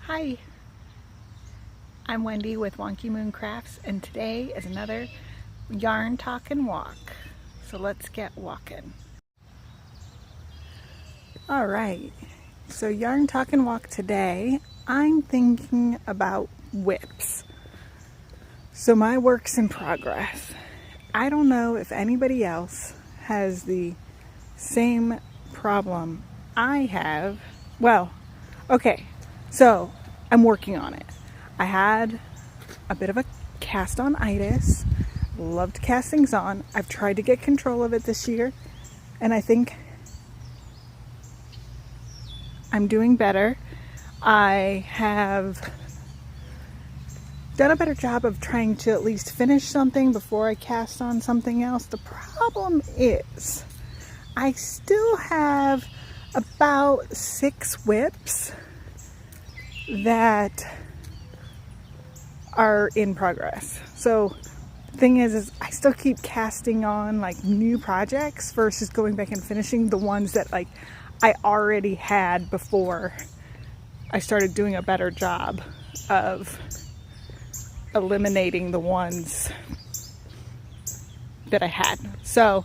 Hi, I'm Wendy with Wonky Moon Crafts, and today is another yarn talk and walk. So let's get walking. All right, so yarn talk and walk today, I'm thinking about whips. So my work's in progress. I don't know if anybody else has the same problem I have. Well, okay, so I'm working on it. I had a bit of a cast-on-itis, loved casting on. I've tried to get control of it this year, and I think I'm doing better. I have done a better job of trying to at least finish something before I cast on something else. The problem is I still have about 6 whips that are in progress. So the thing is I still keep casting on like new projects versus going back and finishing the ones that like I already had before I started doing a better job of eliminating the ones that I had. So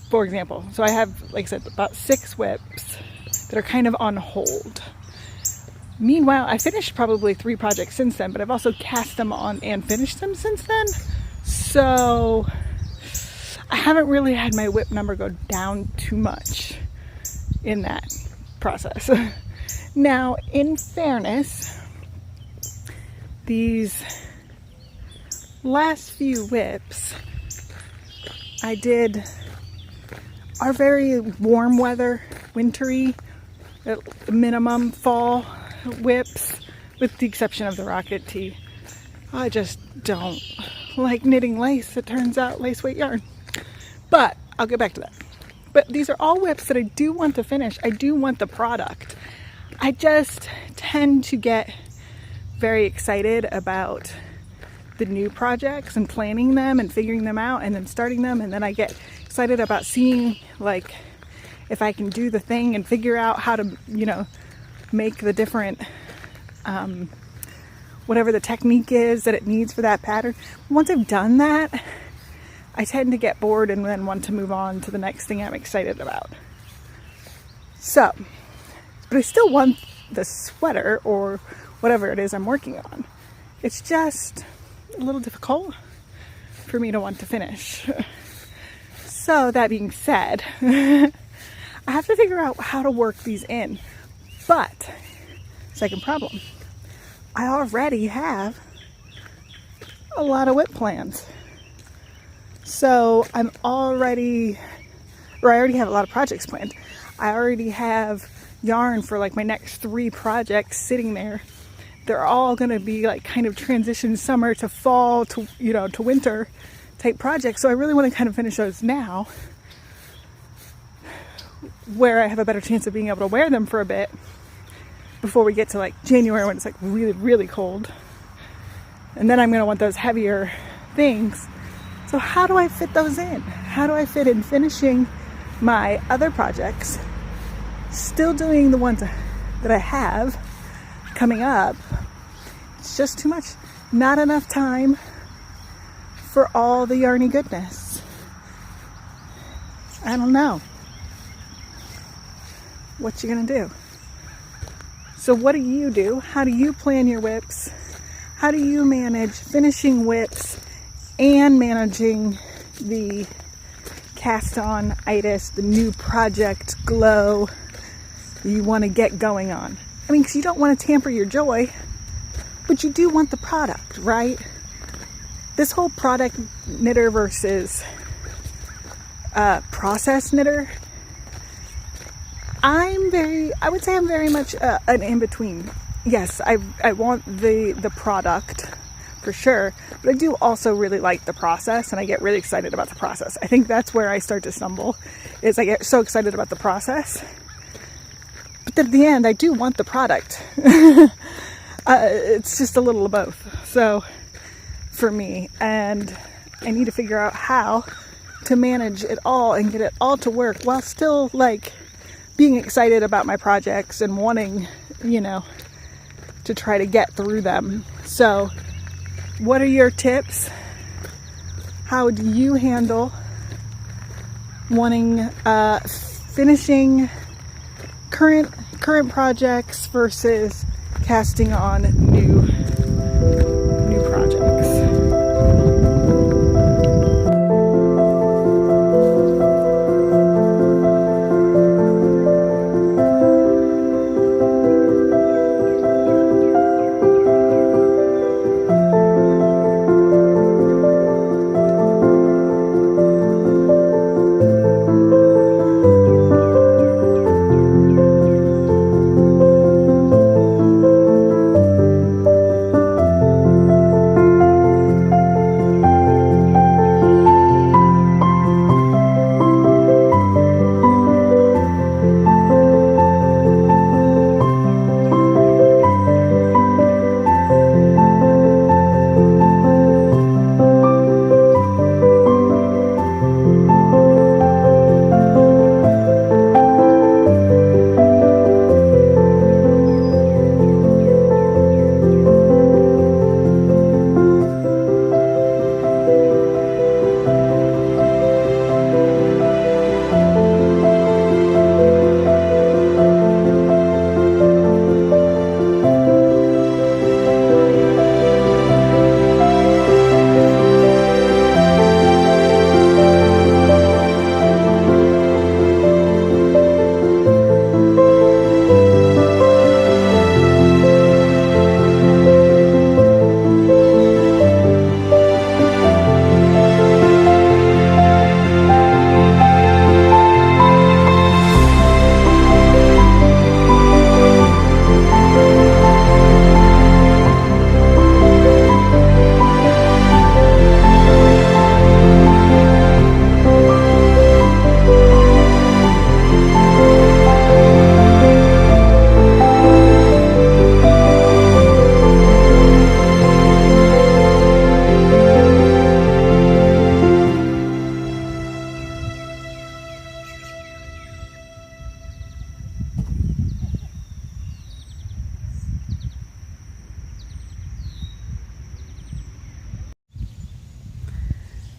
for example, so I have, like I said, about 6 whips that are kind of on hold. Meanwhile, I finished probably 3 projects since then, but I've also cast them on and finished them since then. So I haven't really had my whip number go down too much in that process. Now, in fairness, these last few whips I did are very warm weather, wintry, at minimum fall whips, with the exception of the Rocket Tee. I just don't like knitting lace. It turns out lace weight yarn. But I'll get back to that. But these are all whips that I do want to finish. I do want the product. I just tend to get very excited about the new projects and planning them and figuring them out and then starting them, and then I get excited about seeing like if I can do the thing and figure out how to, make the different whatever the technique is that it needs for that pattern. Once I've done that, I tend to get bored and then want to move on to the next thing I'm excited about. So, but I still want the sweater or whatever it is I'm working on. It's just a little difficult for me to want to finish. So that being said, I have to figure out how to work these in. But, second problem, I already have a lot of whip plans. So I already have a lot of projects planned. I already have yarn for like my next 3 projects sitting there. They're all gonna be like kind of transition summer to fall to, to winter type projects. So I really want to kind of finish those now, where I have a better chance of being able to wear them for a bit before we get to like January when it's like really, really cold. And then I'm going to want those heavier things. So how do I fit those in? How do I fit in finishing my other projects, still doing the ones that I have coming up? It's just too much. Not enough time for all the yarny goodness. I don't know. What you gonna do? So what do you do? How do you plan your whips? How do you manage finishing whips and managing the cast-on-itis, the new project glow you want to get going on? I mean, because you don't want to tamper your joy, but you do want the product, right? This whole product knitter versus process knitter, I would say I'm very much an in-between. Yes, I want the product for sure, but I do also really like the process, and I get really excited about the process. I think that's where I start to stumble, is I get so excited about the process, but then at the end I do want the product. It's just a little of both, so for me, and I need to figure out how to manage it all and get it all to work while still like being excited about my projects and wanting, to try to get through them. So what are your tips? How do you handle wanting finishing current projects versus casting on new projects?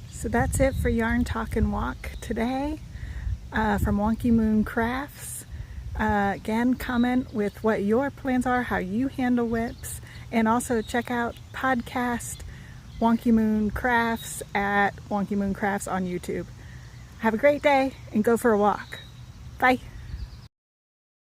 So that's it for Yarn Talk and Walk today from Wonky Moon Crafts. Again, comment with what your plans are, how you handle whips, and also check out podcast Wonky Moon Crafts at Wonky Moon Crafts on YouTube. Have a great day and go for a walk. Bye.